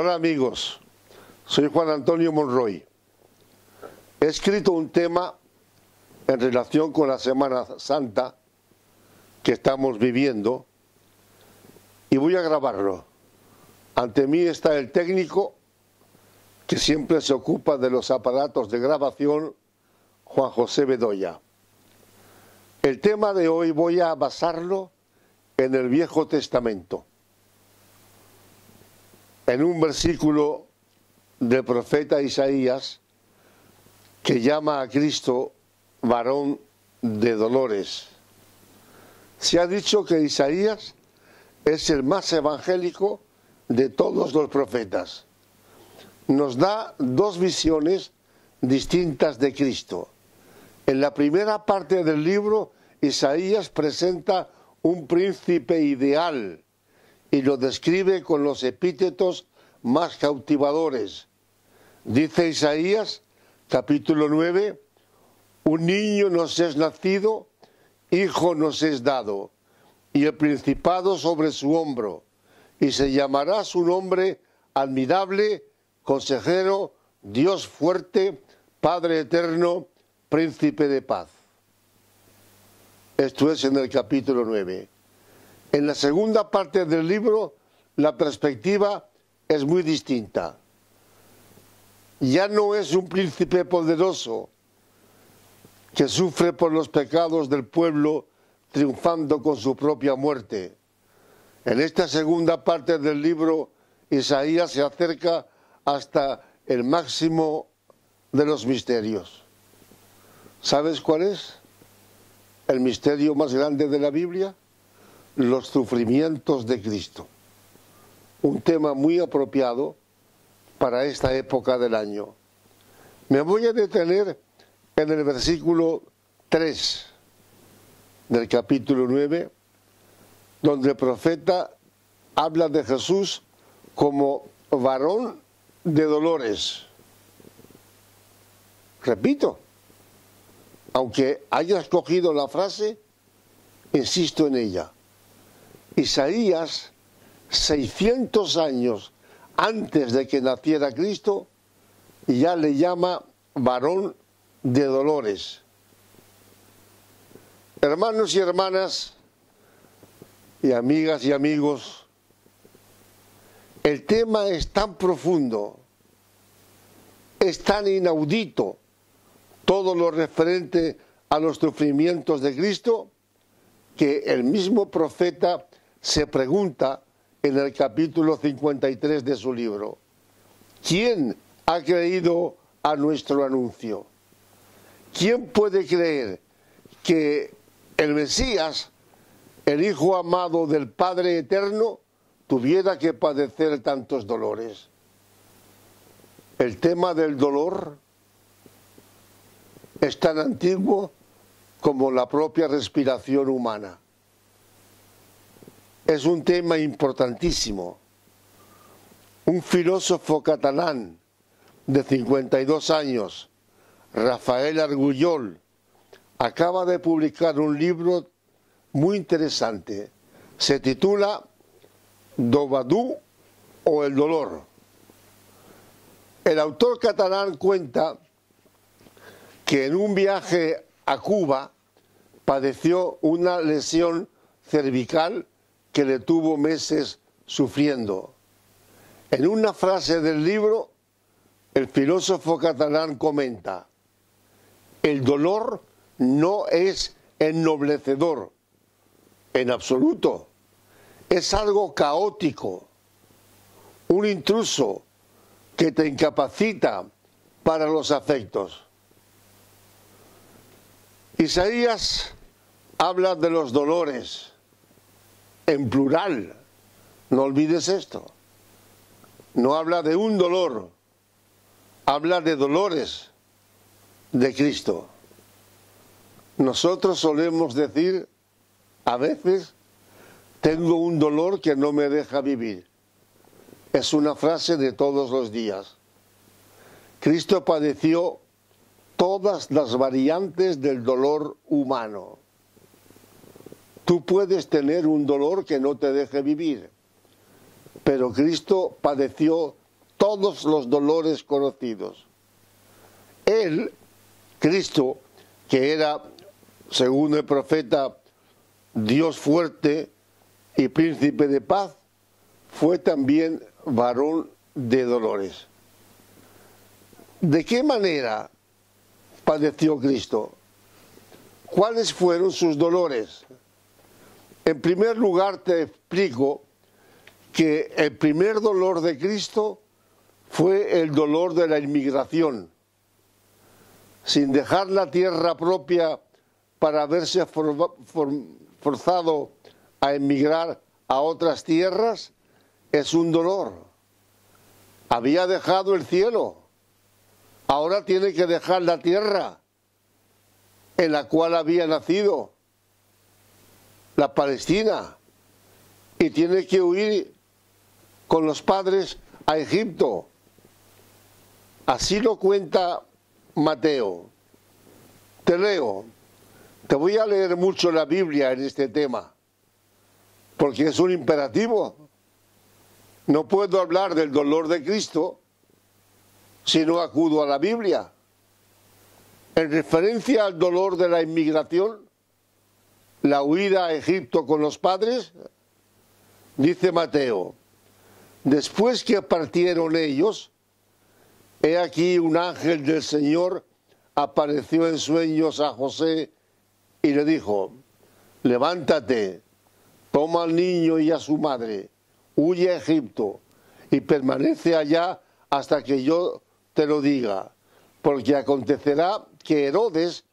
Hola amigos, soy Juan Antonio Monroy. He escrito un tema en relación con la Semana Santa que estamos viviendo y voy a grabarlo. Ante mí está el técnico que siempre se ocupa de los aparatos de grabación, Juan José Bedoya. El tema de hoy voy a basarlo en el Viejo Testamento, en un versículo del profeta Isaías que llama a Cristo varón de dolores. Se ha dicho que Isaías es el más evangélico de todos los profetas. Nos da dos visiones distintas de Cristo. En la primera parte del libro, Isaías presenta un príncipe ideal y lo describe con los epítetos más cautivadores. Dice Isaías, capítulo 9, un niño nos es nacido, hijo nos es dado, y el principado sobre su hombro, y se llamará su nombre admirable, consejero, Dios fuerte, Padre eterno, príncipe de paz. Esto es en el capítulo 9. En la segunda parte del libro, la perspectiva es muy distinta. Ya no es un príncipe poderoso que sufre por los pecados del pueblo, triunfando con su propia muerte. En esta segunda parte del libro, Isaías se acerca hasta el máximo de los misterios. ¿Sabes cuál es el misterio más grande de la Biblia? Los sufrimientos de Cristo. Un tema muy apropiado para esta época del año. Me voy a detener en el versículo 3 del capítulo 9, donde el profeta habla de Jesús como varón de dolores. Repito, aunque haya escogido la frase, insisto en ella. Isaías, 600 años antes de que naciera Cristo, ya le llama varón de dolores. Hermanos y hermanas, y amigas y amigos, el tema es tan profundo, es tan inaudito, todo lo referente a los sufrimientos de Cristo, que el mismo profeta se pregunta en el capítulo 53 de su libro: ¿quién ha creído a nuestro anuncio? ¿Quién puede creer que el Mesías, el Hijo amado del Padre Eterno, tuviera que padecer tantos dolores? El tema del dolor es tan antiguo como la propia respiración humana. Es un tema importantísimo. Un filósofo catalán de 52 años, Rafael Argullol, acaba de publicar un libro muy interesante. Se titula Dovadú o el dolor. El autor catalán cuenta que en un viaje a Cuba padeció una lesión cervical que le tuvo meses sufriendo. En una frase del libro, el filósofo catalán comenta: el dolor no es ennoblecedor, en absoluto. Es algo caótico, un intruso que te incapacita para los afectos. Isaías habla de los dolores en plural, no olvides esto. No habla de un dolor, habla de dolores de Cristo. Nosotros solemos decir, a veces, tengo un dolor que no me deja vivir. Es una frase de todos los días. Cristo padeció todas las variantes del dolor humano. Tú puedes tener un dolor que no te deje vivir, pero Cristo padeció todos los dolores conocidos. Él, Cristo, que era, según el profeta, Dios fuerte y príncipe de paz, fue también varón de dolores. ¿De qué manera padeció Cristo? ¿Cuáles fueron sus dolores? En primer lugar, te explico que el primer dolor de Cristo fue el dolor de la inmigración. Sin dejar la tierra propia para verse forzado a emigrar a otras tierras, es un dolor. Había dejado el cielo, ahora tiene que dejar la tierra en la cual había nacido, la Palestina, y tiene que huir con los padres a Egipto. Así lo cuenta Mateo. Te leo. Te voy a leer mucho la Biblia en este tema, porque es un imperativo. No puedo hablar del dolor de Cristo si no acudo a la Biblia. En referencia al dolor de la inmigración, la huida a Egipto con los padres, dice Mateo: después que partieron ellos, he aquí un ángel del Señor apareció en sueños a José y le dijo: levántate, toma al niño y a su madre, huye a Egipto y permanece allá hasta que yo te lo diga, porque acontecerá que Herodes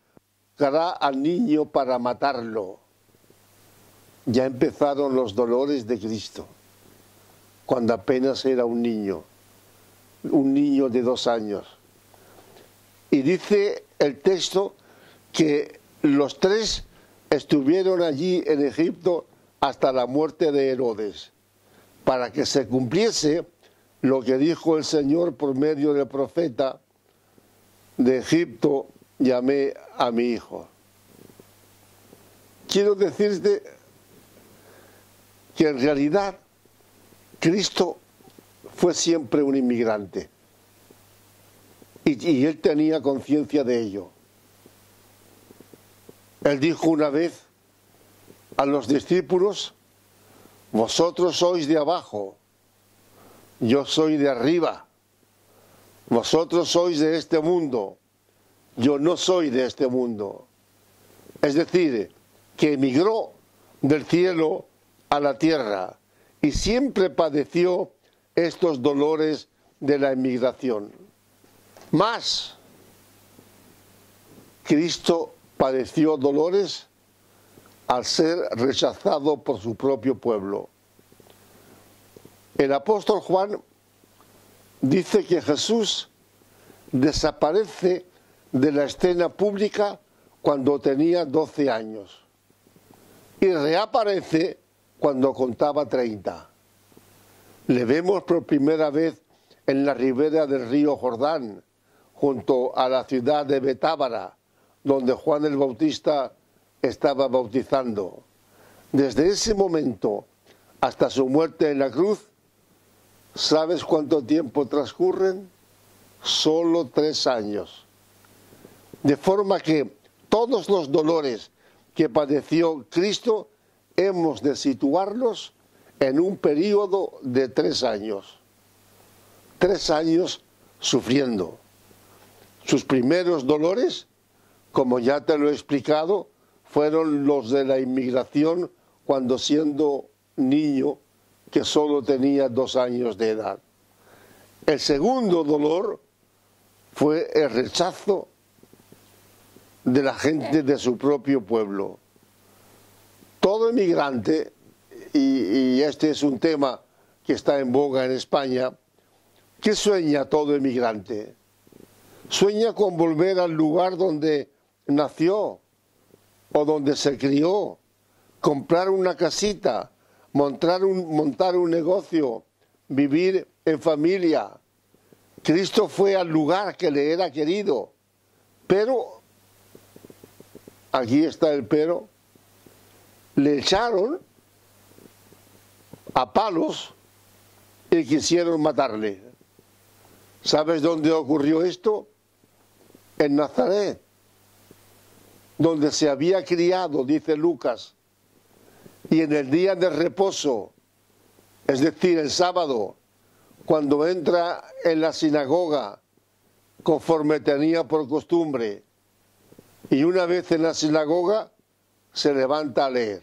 buscará al niño para matarlo. Ya empezaron los dolores de Cristo, cuando apenas era un niño de 2 años. Y dice el texto que los 3 estuvieron allí en Egipto hasta la muerte de Herodes, para que se cumpliese lo que dijo el Señor por medio del profeta: de Egipto llamé a mi hijo. Quiero decirte que en realidad Cristo fue siempre un inmigrante y él tenía conciencia de ello. Él dijo una vez a los discípulos: vosotros sois de abajo, yo soy de arriba. Vosotros sois de este mundo, yo no soy de este mundo. Es decir, que emigró del cielo a la tierra y siempre padeció estos dolores de la emigración. Más, Cristo padeció dolores al ser rechazado por su propio pueblo. El apóstol Juan dice que Jesús desaparece de la escena pública cuando tenía 12 años y reaparece cuando contaba 30. Le vemos por primera vez en la ribera del río Jordán, junto a la ciudad de Betábara, donde Juan el Bautista estaba bautizando. Desde ese momento hasta su muerte en la cruz, ¿sabes cuánto tiempo transcurren? Solo 3 años. De forma que todos los dolores que padeció Cristo hemos de situarlos en un periodo de 3 años. 3 años sufriendo. Sus primeros dolores, como ya te lo he explicado, fueron los de la inmigración cuando siendo niño, que solo tenía 2 años de edad. El segundo dolor fue el rechazo de la gente de su propio pueblo. Todo emigrante, y este es un tema que está en boga en España, ¿qué sueña todo emigrante? Sueña con volver al lugar donde nació o donde se crió, comprar una casita, montar un negocio, vivir en familia. Cristo fue al lugar que le era querido, pero, aquí está el pero, le echaron a palos y quisieron matarle. ¿Sabes dónde ocurrió esto? En Nazaret, donde se había criado, dice Lucas, y en el día de reposo, es decir, el sábado, cuando entra en la sinagoga, conforme tenía por costumbre, y una vez en la sinagoga, se levanta a leer.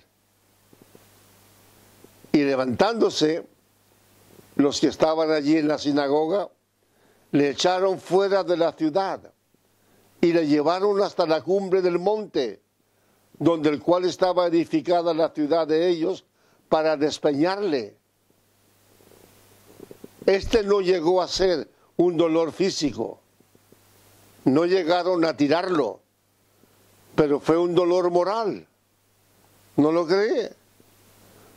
Y levantándose, los que estaban allí en la sinagoga, le echaron fuera de la ciudad y le llevaron hasta la cumbre del monte, donde el cual estaba edificada la ciudad de ellos, para despeñarle. Este no llegó a ser un dolor físico, no llegaron a tirarlo, pero fue un dolor moral. ¿No lo cree?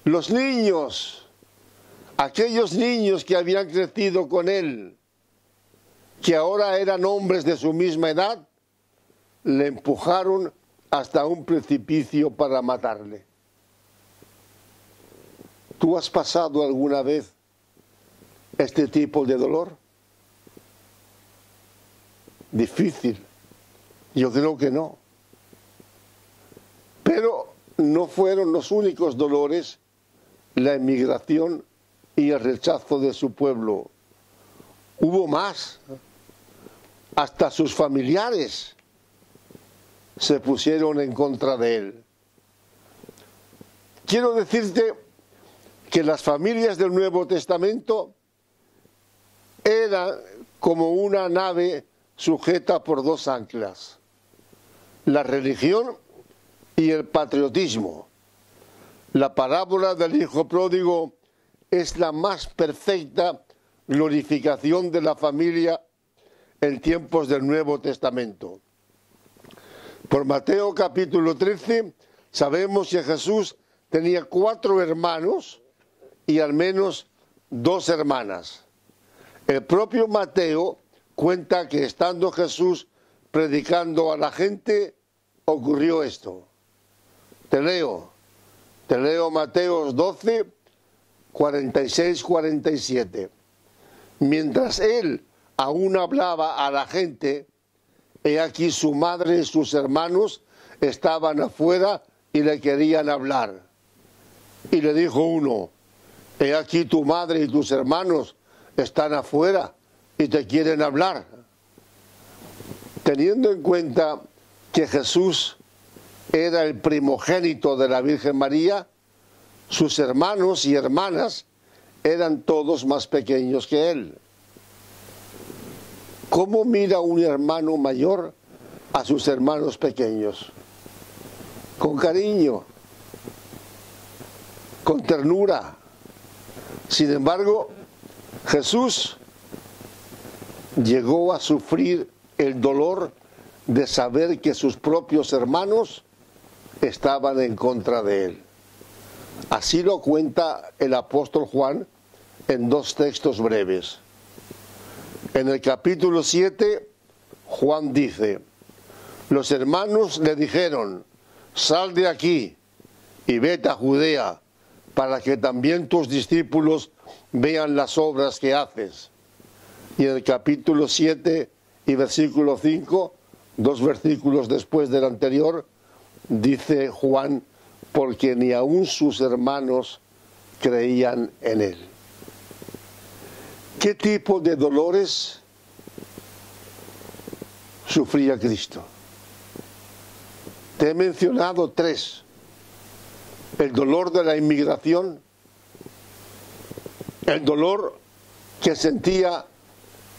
Los niños, aquellos niños que habían crecido con él, que ahora eran hombres de su misma edad, le empujaron hasta un precipicio para matarle. ¿Tú has pasado alguna vez este tipo de dolor? Difícil. Yo creo que no. Pero no fueron los únicos dolores, la emigración y el rechazo de su pueblo. Hubo más. Hasta sus familiares se pusieron en contra de él. Quiero decirte que las familias del Nuevo Testamento eran como una nave sujeta por dos anclas: la religión y el patriotismo. La parábola del hijo pródigo es la más perfecta glorificación de la familia en tiempos del Nuevo Testamento. Por Mateo capítulo 13 sabemos que Jesús tenía 4 hermanos y al menos 2 hermanas. El propio Mateo cuenta que estando Jesús predicando a la gente, ocurrió esto. Te leo Mateo 12, 46-47. Mientras él aún hablaba a la gente, he aquí su madre y sus hermanos estaban afuera y le querían hablar. Y le dijo uno: he aquí tu madre y tus hermanos están afuera y te quieren hablar. Teniendo en cuenta que Jesús era el primogénito de la Virgen María, sus hermanos y hermanas eran todos más pequeños que él. ¿Cómo mira un hermano mayor a sus hermanos pequeños? Con cariño, con ternura. Sin embargo, Jesús llegó a sufrir el dolor de saber que sus propios hermanos estaban en contra de él. Así lo cuenta el apóstol Juan en 2 textos breves. En el capítulo 7, Juan dice: los hermanos le dijeron: sal de aquí y vete a Judea, para que también tus discípulos vean las obras que haces. Y en el capítulo 7 y versículo 5, 2 versículos después del anterior, dice Juan: porque ni aun sus hermanos creían en él. ¿Qué tipo de dolores sufría Cristo? Te he mencionado 3. El dolor de la inmigración, el dolor que sentía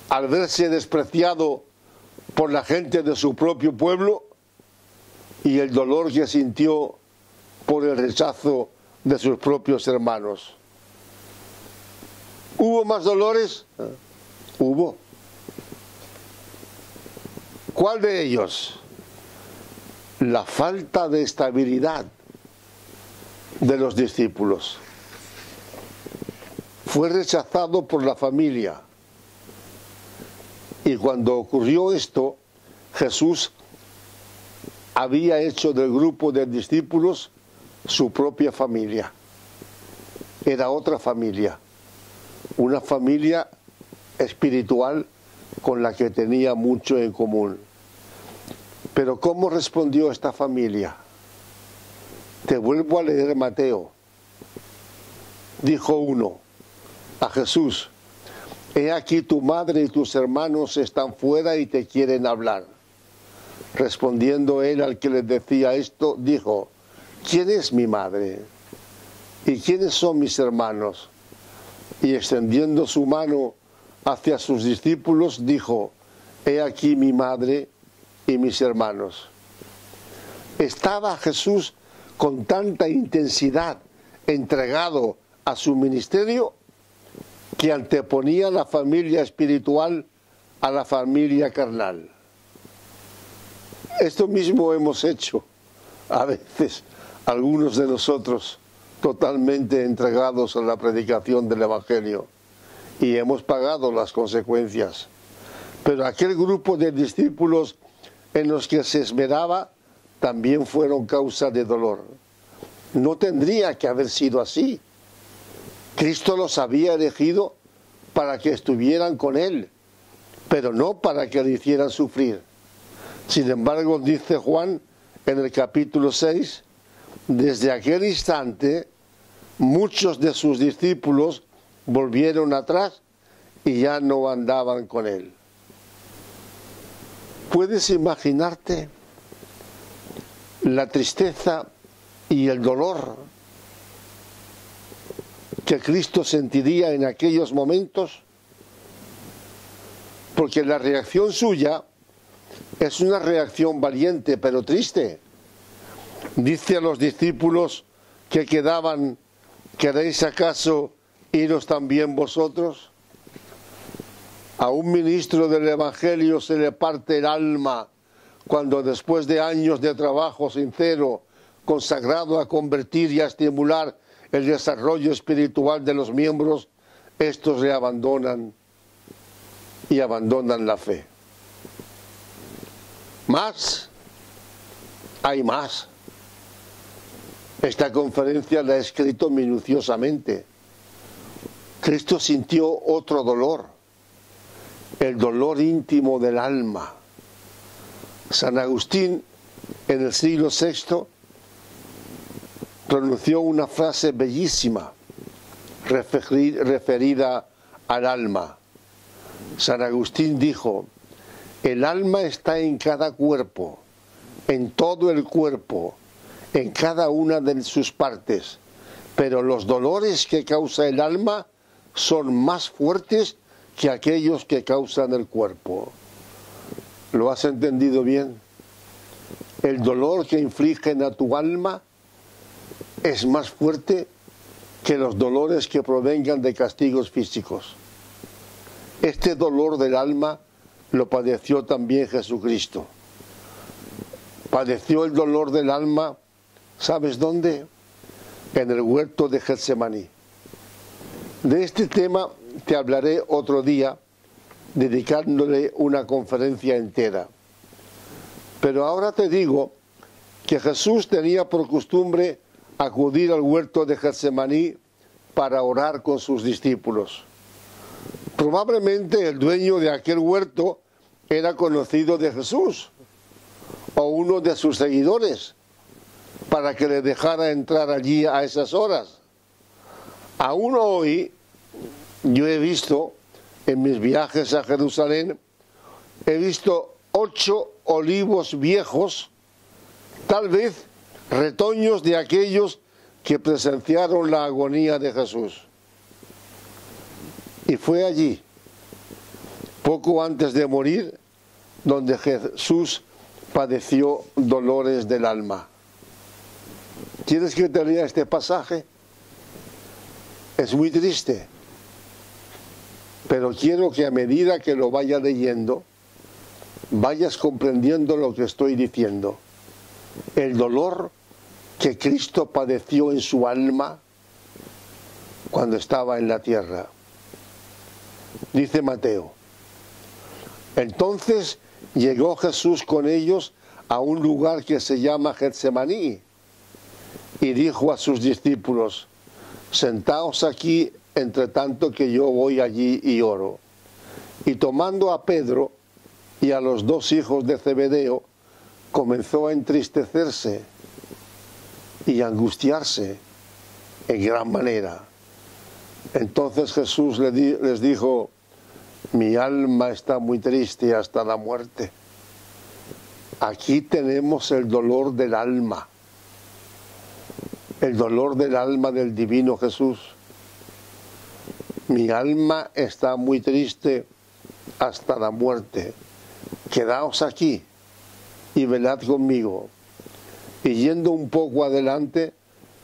al verse despreciado por la gente de su propio pueblo, y el dolor que sintió por el rechazo de sus propios hermanos. ¿Hubo más dolores? Hubo. ¿Cuál de ellos? La falta de estabilidad de los discípulos. Fue rechazado por la familia. Y cuando ocurrió esto, Jesús había hecho del grupo de discípulos su propia familia. Era otra familia, una familia espiritual con la que tenía mucho en común. Pero ¿cómo respondió esta familia? Te vuelvo a leer Mateo. Dijo uno a Jesús: he aquí tu madre y tus hermanos están fuera y te quieren hablar. Respondiendo él al que les decía esto, dijo: ¿quién es mi madre? ¿Y quiénes son mis hermanos? Y extendiendo su mano hacia sus discípulos, dijo: he aquí mi madre y mis hermanos. Estaba Jesús con tanta intensidad entregado a su ministerio que anteponía la familia espiritual a la familia carnal. Esto mismo hemos hecho a veces algunos de nosotros, totalmente entregados a la predicación del Evangelio, y hemos pagado las consecuencias. Pero aquel grupo de discípulos en los que se esmeraba también fueron causa de dolor. No tendría que haber sido así. Cristo los había elegido para que estuvieran con Él, pero no para que le hicieran sufrir. Sin embargo, dice Juan en el capítulo 6, desde aquel instante muchos de sus discípulos volvieron atrás y ya no andaban con Él. ¿Puedes imaginarte la tristeza y el dolor que Cristo sentiría en aquellos momentos? Porque la reacción suya es una reacción valiente pero triste. Dice a los discípulos que quedaban: ¿queréis acaso iros también vosotros? A un ministro del Evangelio se le parte el alma cuando, después de años de trabajo sincero, consagrado a convertir y a estimular el desarrollo espiritual de los miembros, estos le abandonan y abandonan la fe. Más, hay más. Esta conferencia la he escrito minuciosamente. Cristo sintió otro dolor, el dolor íntimo del alma. San Agustín, en el siglo VI, pronunció una frase bellísima referida al alma. San Agustín dijo: el alma está en cada cuerpo, en todo el cuerpo, en cada una de sus partes, pero los dolores que causa el alma son más fuertes que aquellos que causan el cuerpo. ¿Lo has entendido bien? El dolor que infligen a tu alma es más fuerte que los dolores que provengan de castigos físicos. Este dolor del alma lo padeció también Jesucristo. Padeció el dolor del alma, ¿sabes dónde? En el huerto de Getsemaní. De este tema te hablaré otro día, dedicándole una conferencia entera. Pero ahora te digo que Jesús tenía por costumbre acudir al huerto de Getsemaní para orar con sus discípulos. Probablemente el dueño de aquel huerto era conocido de Jesús o uno de sus seguidores, para que le dejara entrar allí a esas horas. Aún hoy yo he visto, en mis viajes a Jerusalén, he visto 8 olivos viejos, tal vez retoños de aquellos que presenciaron la agonía de Jesús. Y fue allí, poco antes de morir, donde Jesús padeció dolores del alma. ¿Quieres que te lea este pasaje? Es muy triste, pero quiero que a medida que lo vaya leyendo, vayas comprendiendo lo que estoy diciendo. El dolor que Cristo padeció en su alma cuando estaba en la tierra. Dice Mateo: entonces llegó Jesús con ellos a un lugar que se llama Getsemaní y dijo a sus discípulos: sentaos aquí entre tanto que yo voy allí y oro. Y tomando a Pedro y a los dos hijos de Zebedeo, comenzó a entristecerse y a angustiarse en gran manera. Entonces Jesús les dijo: mi alma está muy triste hasta la muerte. Aquí tenemos el dolor del alma. El dolor del alma del divino Jesús. Mi alma está muy triste hasta la muerte. Quedaos aquí y velad conmigo. Y yendo un poco adelante,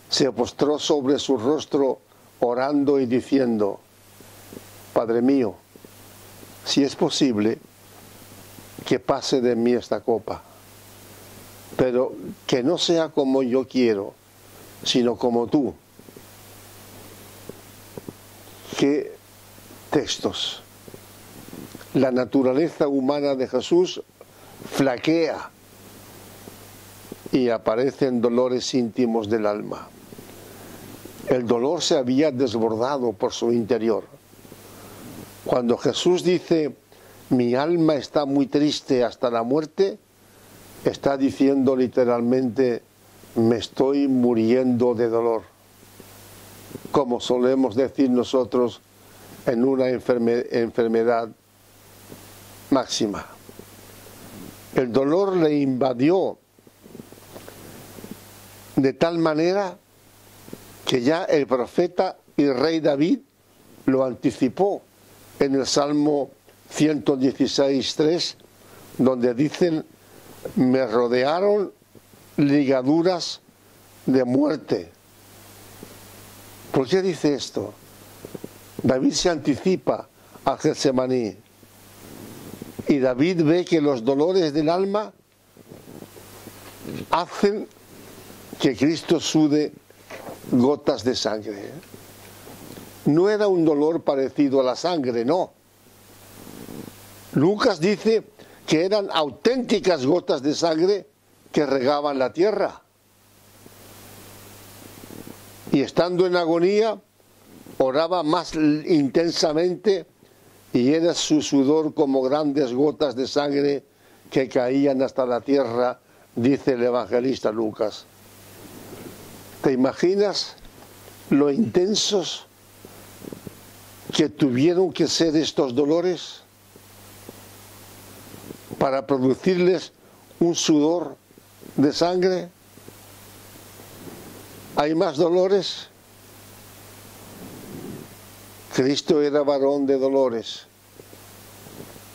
se postró sobre su rostro, orando y diciendo: Padre mío, si es posible, que pase de mí esta copa, pero que no sea como yo quiero, sino como tú. ¿Qué textos? La naturaleza humana de Jesús flaquea y aparecen dolores íntimos del alma. El dolor se había desbordado por su interior. Cuando Jesús dice: mi alma está muy triste hasta la muerte, está diciendo literalmente: me estoy muriendo de dolor, como solemos decir nosotros en una enfermedad máxima. El dolor le invadió de tal manera que ya el profeta y rey David lo anticipó en el Salmo 116:3, donde dicen: me rodearon ligaduras de muerte. ¿Por qué dice esto? David se anticipa a Getsemaní y David ve que los dolores del alma hacen que Cristo sude gotas de sangre. No era un dolor parecido a la sangre, no. Lucas dice que eran auténticas gotas de sangre que regaban la tierra. Y estando en agonía, oraba más intensamente y era su sudor como grandes gotas de sangre que caían hasta la tierra, dice el evangelista Lucas. ¿Te imaginas lo intensos que tuvieron que ser estos dolores para producirles un sudor de sangre? ¿Hay más dolores? Cristo era varón de dolores,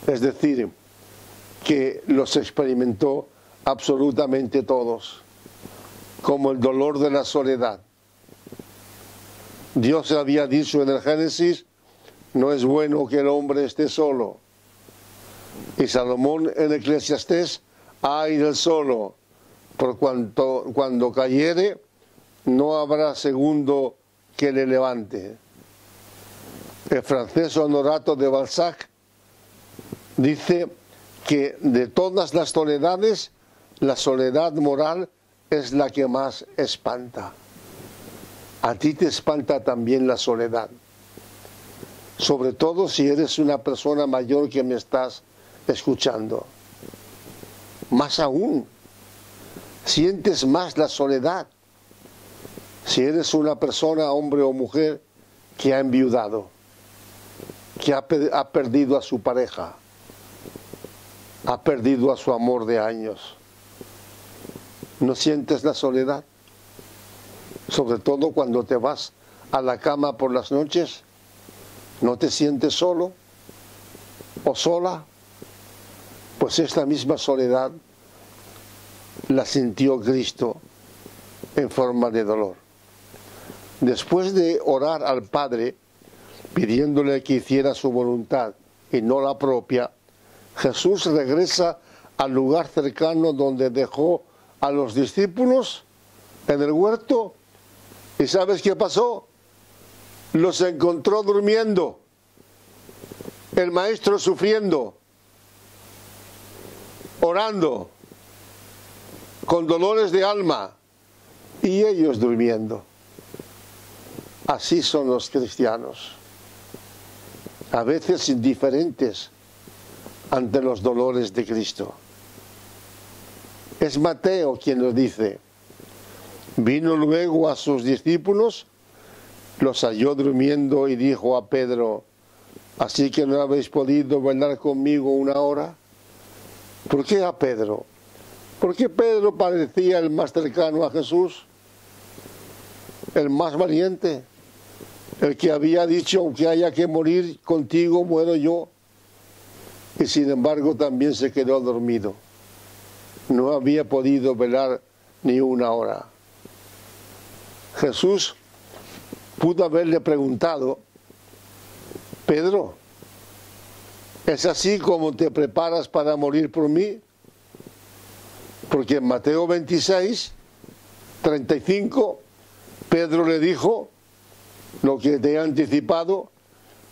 es decir, que los experimentó absolutamente todos, como el dolor de la soledad. Dios había dicho en el Génesis: no es bueno que el hombre esté solo. Y Salomón en Eclesiastés: ay del solo, por cuanto cuando cayere no habrá segundo que le levante. El francés Honorato de Balzac dice que de todas las soledades, la soledad moral es la que más espanta. A ti te espanta también la soledad, sobre todo si eres una persona mayor que me estás escuchando. Más aún, sientes más la soledad si eres una persona, hombre o mujer, que ha enviudado, que ha perdido a su pareja, ha perdido a su amor de años. ¿No sientes la soledad? Sobre todo cuando te vas a la cama por las noches, ¿no te sientes solo o sola? Pues esta misma soledad la sintió Cristo en forma de dolor. Después de orar al Padre, pidiéndole que hiciera su voluntad y no la propia, Jesús regresa al lugar cercano donde dejó a los discípulos, en el huerto, y ¿sabes qué pasó? Los encontró durmiendo, el maestro sufriendo, orando, con dolores de alma, y ellos durmiendo. Así son los cristianos. a veces indiferentes ante los dolores de Cristo. Es Mateo quien nos dice: vino luego a sus discípulos, los halló durmiendo y dijo a Pedro: ¿así que no habéis podido velar conmigo una hora? ¿Por qué a Pedro? Porque Pedro parecía el más cercano a Jesús, el más valiente, el que había dicho: aunque haya que morir contigo, muero yo. Y sin embargo también se quedó dormido. No había podido velar ni una hora. Jesús pudo haberle preguntado: Pedro, ¿es así como te preparas para morir por mí? Porque en Mateo 26, 35, Pedro le dijo lo que te he anticipado: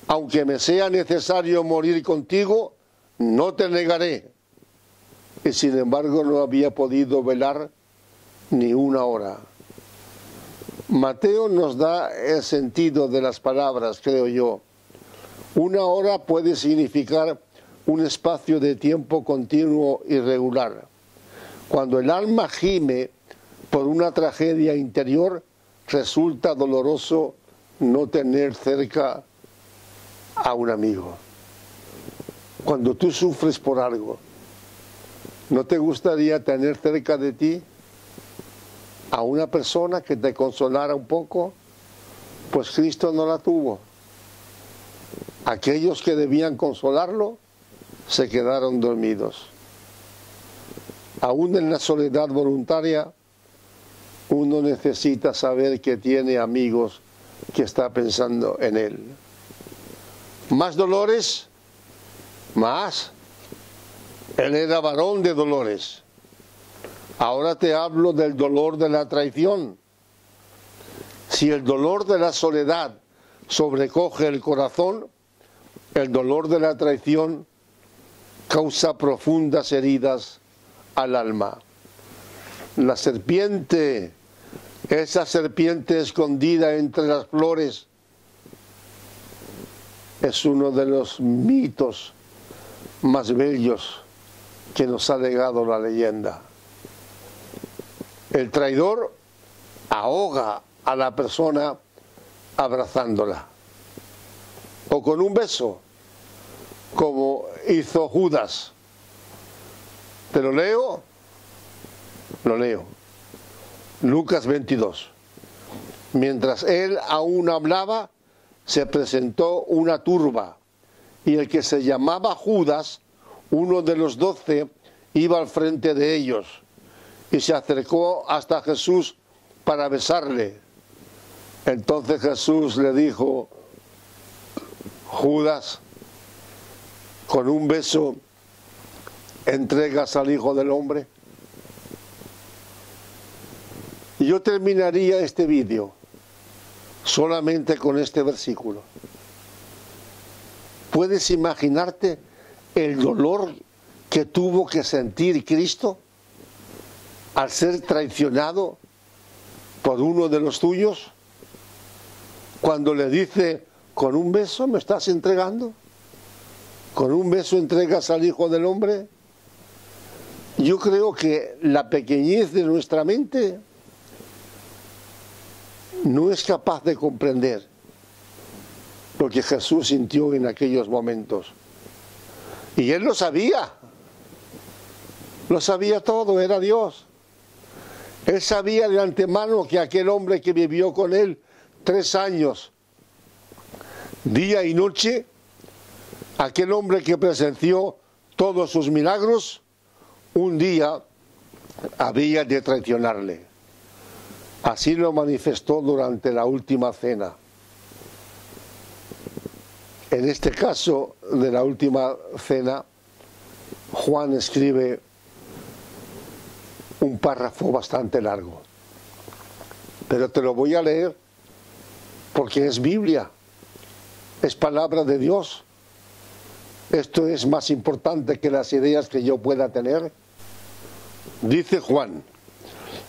aunque me sea necesario morir contigo, no te negaré. Y sin embargo no había podido velar ni una hora. Mateo nos da el sentido de las palabras, creo yo. Una hora puede significar un espacio de tiempo continuo y regular. Cuando el alma gime por una tragedia interior, resulta doloroso no tener cerca a un amigo. Cuando tú sufres por algo, ¿no te gustaría tener cerca de ti a una persona que te consolara un poco? Pues Cristo no la tuvo. Aquellos que debían consolarlo se quedaron dormidos. Aún en la soledad voluntaria, uno necesita saber que tiene amigos que está pensando en él. ¿Más dolores? Más. Él era varón de dolores. Ahora te hablo del dolor de la traición. Si el dolor de la soledad sobrecoge el corazón, el dolor de la traición causa profundas heridas al alma. La serpiente, esa serpiente escondida entre las flores, es uno de los mitos más bellos que nos ha legado la leyenda. El traidor ahoga a la persona abrazándola o con un beso, como hizo Judas. ¿Te lo leo? Lo leo. Lucas 22. Mientras él aún hablaba, se presentó una turba, y el que se llamaba Judas, uno de los 12, iba al frente de ellos, y se acercó hasta Jesús para besarle. Entonces Jesús le dijo: Judas, ¿con un beso entregas al Hijo del Hombre? Y yo terminaría este vídeo solamente con este versículo. ¿Puedes imaginarte el dolor que tuvo que sentir Cristo al ser traicionado por uno de los tuyos? Cuando le dice: ¿con un beso me estás entregando? ¿Con un beso entregas al Hijo del Hombre? Yo creo que la pequeñez de nuestra mente no es capaz de comprender lo que Jesús sintió en aquellos momentos. Y él lo sabía todo, era Dios. Él sabía de antemano que aquel hombre que vivió con él 3 años, día y noche, aquel hombre que presenció todos sus milagros, un día había de traicionarle. Así lo manifestó durante la última cena. En este caso de la última cena, Juan escribe un párrafo bastante largo, pero te lo voy a leer porque es Biblia, es palabra de Dios. Esto es más importante que las ideas que yo pueda tener. Dice Juan: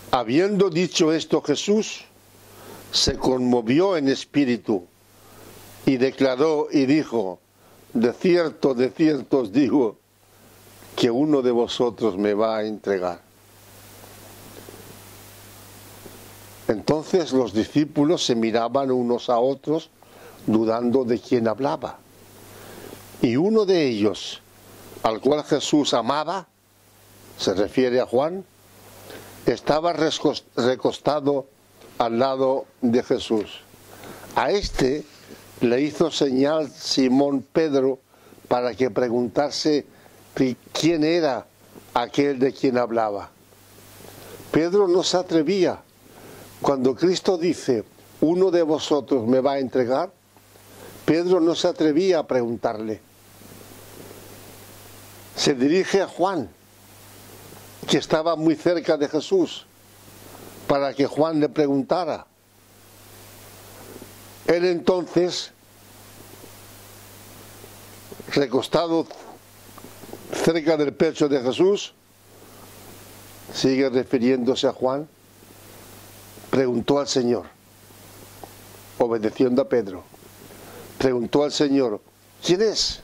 habiendo dicho esto Jesús, se conmovió en espíritu y declaró y dijo: de cierto os digo, que uno de vosotros me va a entregar. Entonces los discípulos se miraban unos a otros, dudando de quién hablaba. Y uno de ellos, al cual Jesús amaba, se refiere a Juan, estaba recostado al lado de Jesús. A este le hizo señal Simón Pedro para que preguntase quién era aquel de quien hablaba. Pedro no se atrevía. Cuando Cristo dice, uno de vosotros me va a entregar, Pedro no se atrevía a preguntarle. Se dirige a Juan, que estaba muy cerca de Jesús, para que Juan le preguntara. Él entonces, recostado cerca del pecho de Jesús, sigue refiriéndose a Juan, preguntó al Señor, obedeciendo a Pedro, preguntó al Señor, ¿quién es?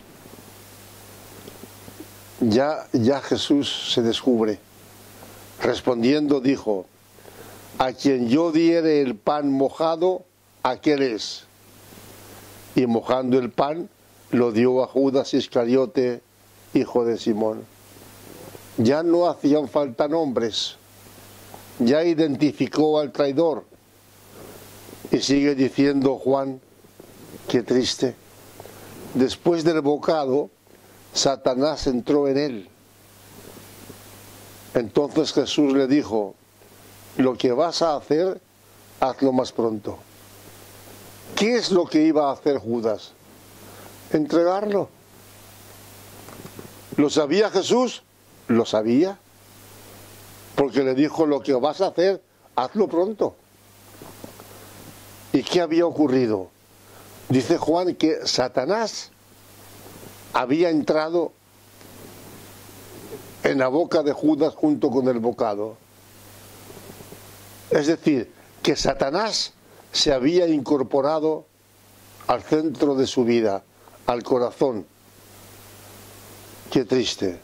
Ya Jesús se descubre. Respondiendo dijo, a quien yo diere el pan mojado, aquel es. Y mojando el pan, lo dio a Judas Iscariote, hijo de Simón. Ya no hacían falta nombres. Ya identificó al traidor. Y sigue diciendo Juan, qué triste. Después del bocado, Satanás entró en él. Entonces Jesús le dijo, lo que vas a hacer, hazlo más pronto. ¿Qué es lo que iba a hacer Judas? Entregarlo. ¿Lo sabía Jesús? Lo sabía. Porque le dijo, lo que vas a hacer, hazlo pronto. ¿Y qué había ocurrido? Dice Juan que Satanás había entrado en la boca de Judas junto con el bocado. Es decir, que Satanás se había incorporado al centro de su vida, al corazón. Qué triste.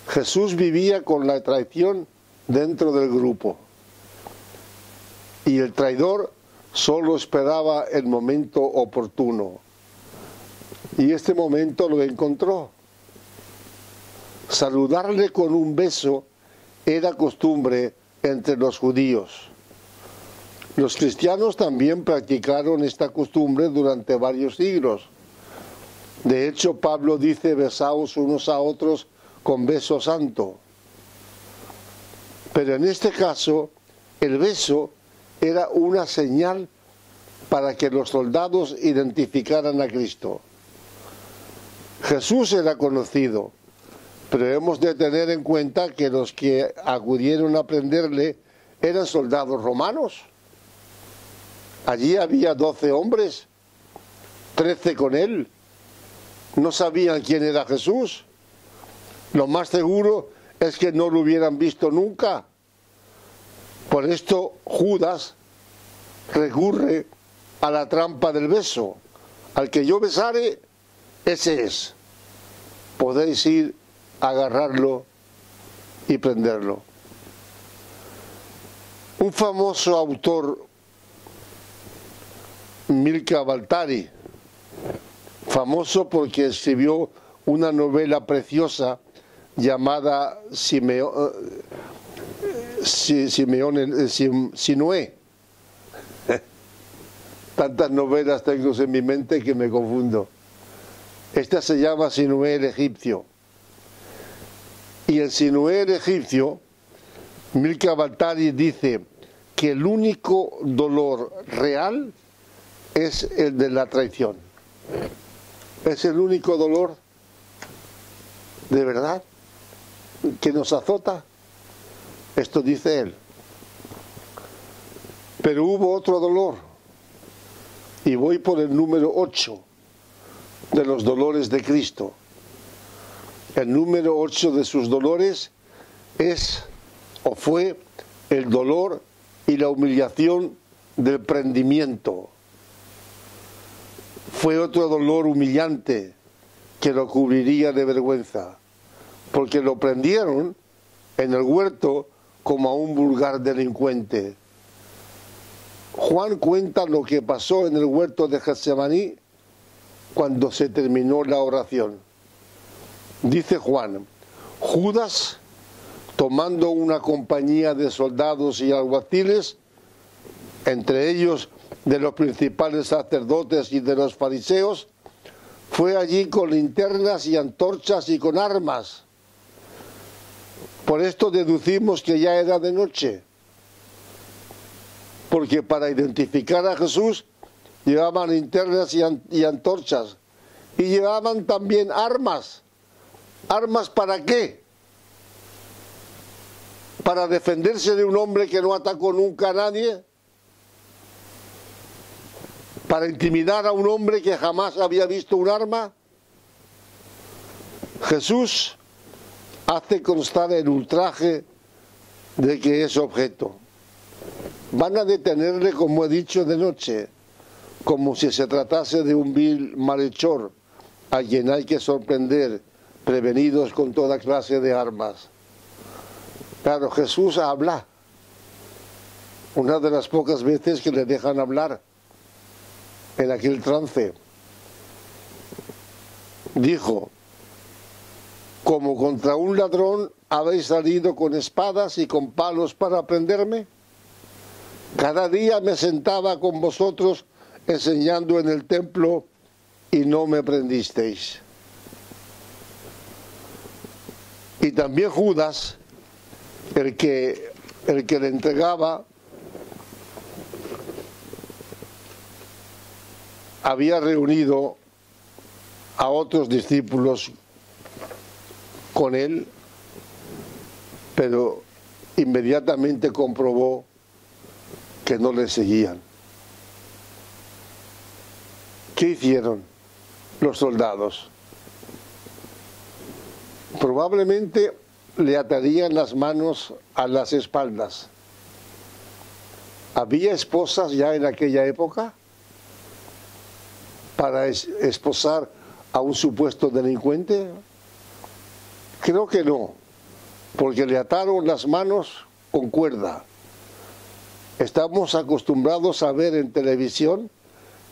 Jesús vivía con la traición dentro del grupo. Y el traidor solo esperaba el momento oportuno. Y este momento lo encontró. Saludarle con un beso era costumbre entre los judíos. Los cristianos también practicaron esta costumbre durante varios siglos. De hecho, Pablo dice, besaos unos a otros con beso santo. Pero en este caso, el beso era una señal para que los soldados identificaran a Cristo. Jesús era conocido, pero hemos de tener en cuenta que los que acudieron a prenderle eran soldados romanos. Allí había 12 hombres, 13 con él. No sabían quién era Jesús. Lo más seguro es que no lo hubieran visto nunca. Por esto Judas recurre a la trampa del beso. Al que yo besare, ese es. Podéis ir a agarrarlo y prenderlo. Un famoso autor, Milka Baltari, famoso porque escribió una novela preciosa llamada Sinué. Tantas novelas tengo en mi mente que me confundo. Esta se llama Sinué el egipcio. Y en Sinué el egipcio, Milka Baltari dice que el único dolor real es el de la traición. Es el único dolor de verdad que nos azota. Esto dice él. Pero hubo otro dolor. Y voy por el número 8 de los dolores de Cristo. El número 8 de sus dolores es o fue el dolor y la humillación del prendimiento. Fue otro dolor humillante que lo cubriría de vergüenza, porque lo prendieron en el huerto como a un vulgar delincuente. Juan cuenta lo que pasó en el huerto de Getsemaní cuando se terminó la oración. Dice Juan: Judas, tomando una compañía de soldados y alguaciles, entre ellos de los principales sacerdotes y de los fariseos, fue allí con linternas y antorchas y con armas. Por esto deducimos que ya era de noche, porque para identificar a Jesús llevaban linternas y antorchas, y llevaban también armas. ¿Armas para qué? ¿Para defenderse de un hombre que no atacó nunca a nadie? ¿Para intimidar a un hombre que jamás había visto un arma? Jesús hace constar el ultraje de que es objeto. Van a detenerle, como he dicho, de noche, como si se tratase de un vil malhechor, a quien hay que sorprender, prevenidos con toda clase de armas. Claro, Jesús habla, una de las pocas veces que le dejan hablar en aquel trance. Dijo: como contra un ladrón habéis salido con espadas y con palos para prenderme. Cada día me sentaba con vosotros enseñando en el templo y no me prendisteis. Y también Judas, el que le entregaba, había reunido a otros discípulos con él, pero inmediatamente comprobó que no le seguían. ¿Qué hicieron los soldados? Probablemente le atarían las manos a las espaldas. ¿Había esposas ya en aquella época para esposar a un supuesto delincuente? Creo que no, porque le ataron las manos con cuerda. Estamos acostumbrados a ver en televisión,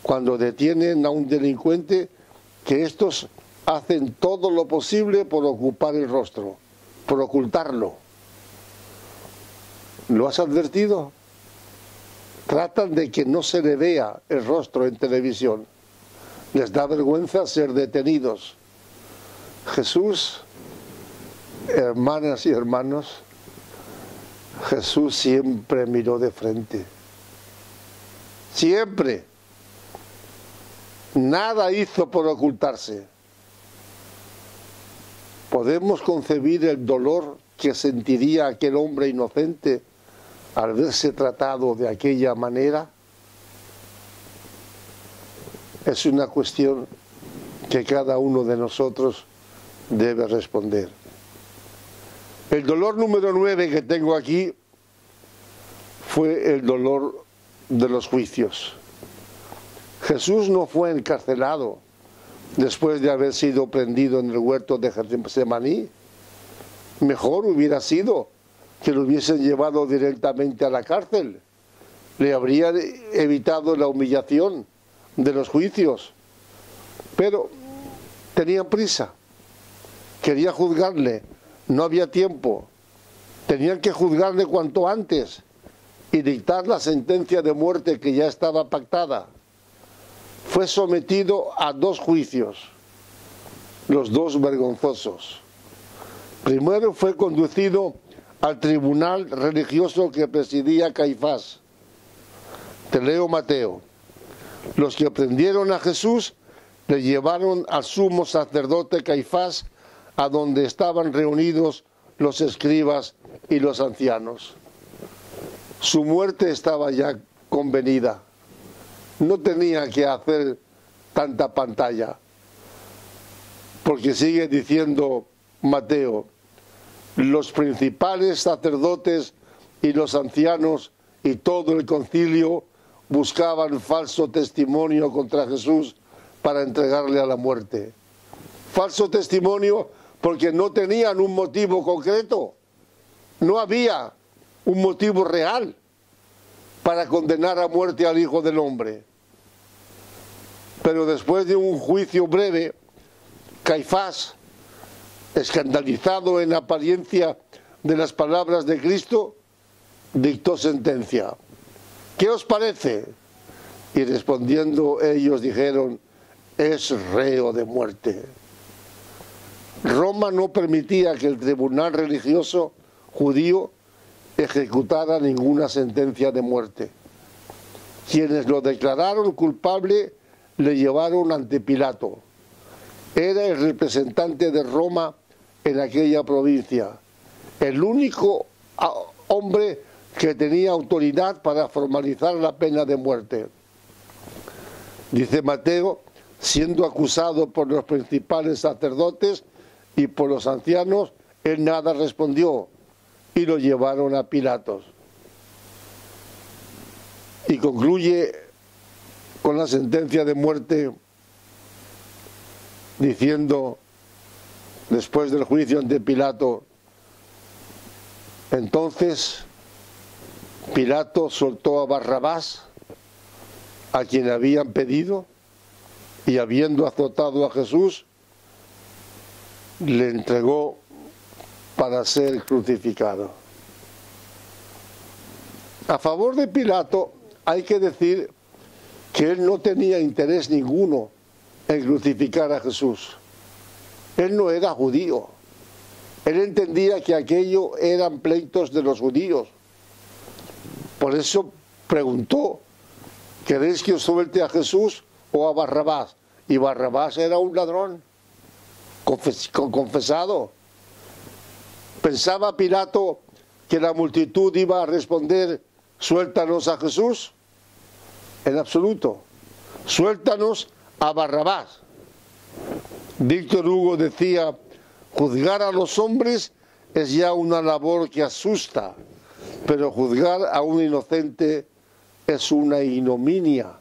cuando detienen a un delincuente, que estos hacen todo lo posible por ocupar el rostro, por ocultarlo. ¿Lo has advertido? Tratan de que no se le vea el rostro en televisión. Les da vergüenza ser detenidos. Jesús, hermanas y hermanos, Jesús siempre miró de frente. Siempre. Nada hizo por ocultarse. ¿Podemos concebir el dolor que sentiría aquel hombre inocente al verse tratado de aquella manera? Es una cuestión que cada uno de nosotros debe responder. El dolor número 9 que tengo aquí fue el dolor de los juicios. Jesús no fue encarcelado después de haber sido prendido en el huerto de Getsemaní. Mejor hubiera sido que lo hubiesen llevado directamente a la cárcel. Le habría evitado la humillación de los juicios. Pero tenía prisa. Quería juzgarle. No había tiempo. Tenían que juzgarle cuanto antes y dictar la sentencia de muerte que ya estaba pactada. Fue sometido a 2 juicios, los 2 vergonzosos. Primero fue conducido al tribunal religioso que presidía Caifás. Te leo Mateo. Los que prendieron a Jesús le llevaron al sumo sacerdote Caifás, a donde estaban reunidos los escribas y los ancianos. Su muerte estaba ya convenida. No tenía que hacer tanta pantalla, porque sigue diciendo Mateo: los principales sacerdotes y los ancianos y todo el concilio buscaban falso testimonio contra Jesús para entregarle a la muerte. falso testimonio porque no tenían un motivo concreto. No había un motivo real para condenar a muerte al Hijo del Hombre. Pero después de un juicio breve, Caifás, escandalizado en apariencia de las palabras de Cristo, dictó sentencia. ¿Qué os parece? Y respondiendo ellos dijeron, es reo de muerte. Roma no permitía que el tribunal religioso judío ejecutara ninguna sentencia de muerte. Quienes lo declararon culpable le llevaron ante Pilato. Era el representante de Roma en aquella provincia, el único hombre que tenía autoridad para formalizar la pena de muerte. Dice Mateo, siendo acusado por los principales sacerdotes y por los ancianos, él nada respondió y lo llevaron a Pilatos. Y concluye con la sentencia de muerte diciendo, después del juicio ante Pilato, entonces Pilato soltó a Barrabás, a quien habían pedido, y habiendo azotado a Jesús, le entregó para ser crucificado. A favor de Pilato hay que decir que él no tenía interés ninguno en crucificar a Jesús. Él no era judío. Él entendía que aquello eran pleitos de los judíos. Por eso preguntó, ¿queréis que os suelte a Jesús o a Barrabás? Y Barrabás era un ladrón confesado. ¿Pensaba Pilato que la multitud iba a responder, suéltanos a Jesús? En absoluto. Suéltanos a Barrabás. Víctor Hugo decía, juzgar a los hombres es ya una labor que asusta, pero juzgar a un inocente es una ignominia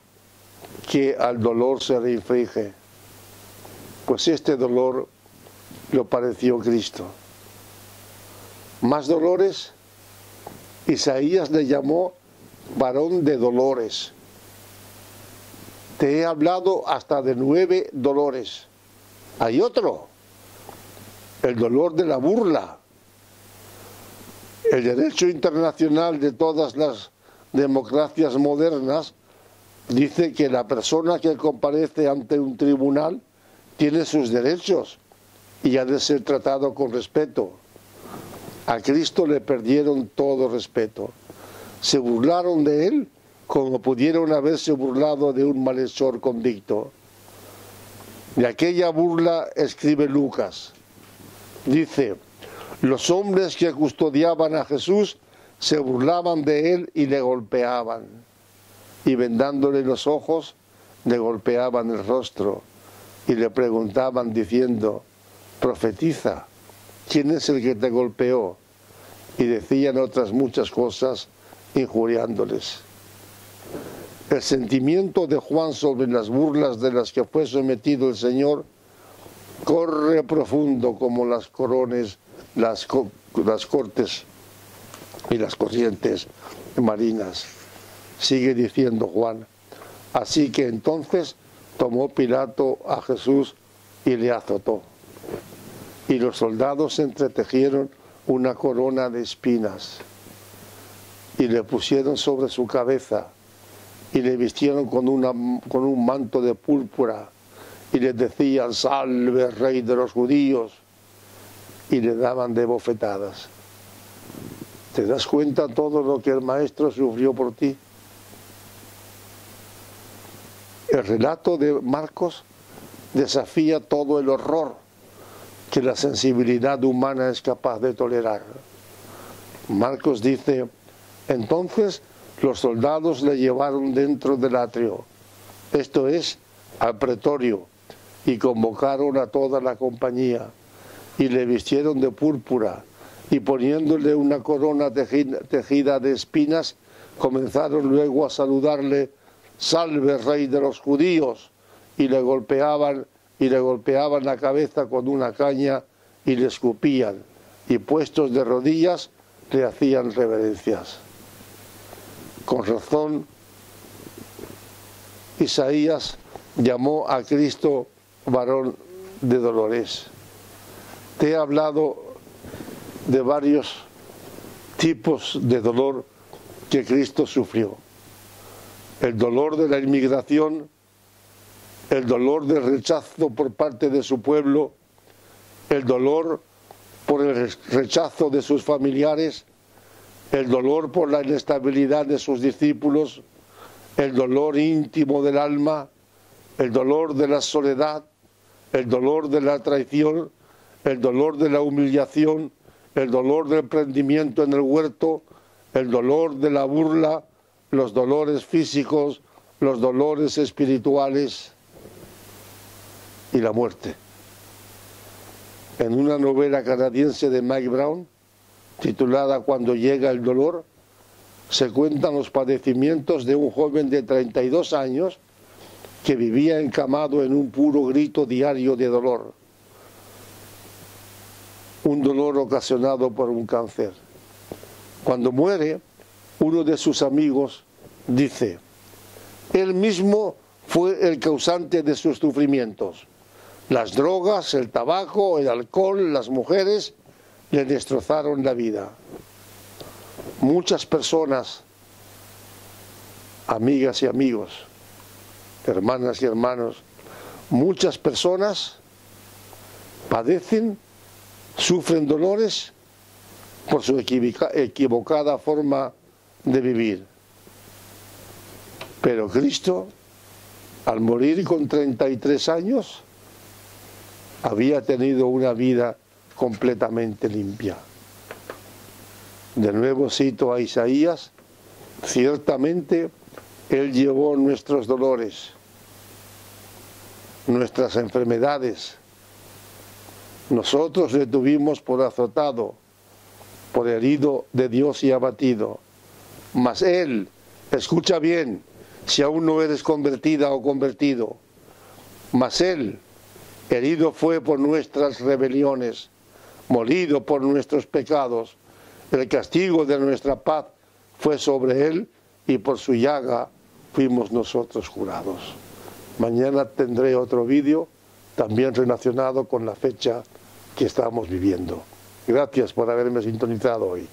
que al dolor se le inflige. Pues este dolor lo padeció Cristo. Más dolores, Isaías le llamó varón de dolores. Te he hablado hasta de 9 dolores. Hay otro, el dolor de la burla. El derecho internacional de todas las democracias modernas dice que la persona que comparece ante un tribunal tiene sus derechos y ha de ser tratado con respeto. A Cristo le perdieron todo respeto. Se burlaron de él como pudieron haberse burlado de un malhechor convicto. De aquella burla escribe Lucas. Dice, los hombres que custodiaban a Jesús se burlaban de él y le golpeaban. Y vendándole los ojos, le golpeaban el rostro y le preguntaban diciendo, profetiza, ¿quién es el que te golpeó? Y decían otras muchas cosas injuriándoles. El sentimiento de Juan sobre las burlas de las que fue sometido el Señor corre profundo como las corones, las cortes y las corrientes marinas. Sigue diciendo Juan. Así que entonces tomó Pilato a Jesús y le azotó. Y los soldados entretejieron una corona de espinas y le pusieron sobre su cabeza y le vistieron con un manto de púrpura y le decían, salve rey de los judíos, y le daban de bofetadas. ¿Te das cuenta todo lo que el maestro sufrió por ti? El relato de Marcos desafía todo el horror que la sensibilidad humana es capaz de tolerar. Marcos dice, entonces los soldados le llevaron dentro del atrio, esto es, al pretorio, y convocaron a toda la compañía, y le vistieron de púrpura, y poniéndole una corona tejida de espinas, comenzaron luego a saludarle, salve rey de los judíos, y le golpeaban y le golpeaban la cabeza con una caña y le escupían, y puestos de rodillas le hacían reverencias. Con razón, Isaías llamó a Cristo varón de dolores. Te he hablado de varios tipos de dolor que Cristo sufrió. El dolor de la inmigración, el dolor del rechazo por parte de su pueblo, el dolor por el rechazo de sus familiares, el dolor por la inestabilidad de sus discípulos, el dolor íntimo del alma, el dolor de la soledad, el dolor de la traición, el dolor de la humillación, el dolor del prendimiento en el huerto, el dolor de la burla, los dolores físicos, los dolores espirituales y la muerte. En una novela canadiense de Mike Brown, titulada Cuando llega el dolor, se cuentan los padecimientos de un joven de 32 años que vivía encamado en un puro grito diario de dolor. Un dolor ocasionado por un cáncer. Cuando muere, uno de sus amigos dice: él mismo fue el causante de sus sufrimientos. Las drogas, el tabaco, el alcohol, las mujeres le destrozaron la vida. Muchas personas, amigas y amigos, hermanas y hermanos, muchas personas padecen, sufren dolores por su equivocada forma de vivir. Pero Cristo, al morir con 33 años, había tenido una vida completamente limpia. De nuevo cito a Isaías: ciertamente Él llevó nuestros dolores, nuestras enfermedades. Nosotros le tuvimos por azotado, por herido de Dios y abatido. Mas Él, escucha bien, si aún no eres convertida o convertido, mas Él, herido fue por nuestras rebeliones, molido por nuestros pecados. El castigo de nuestra paz fue sobre Él, y por su llaga fuimos nosotros curados. Mañana tendré otro vídeo, también relacionado con la fecha que estamos viviendo. Gracias por haberme sintonizado hoy.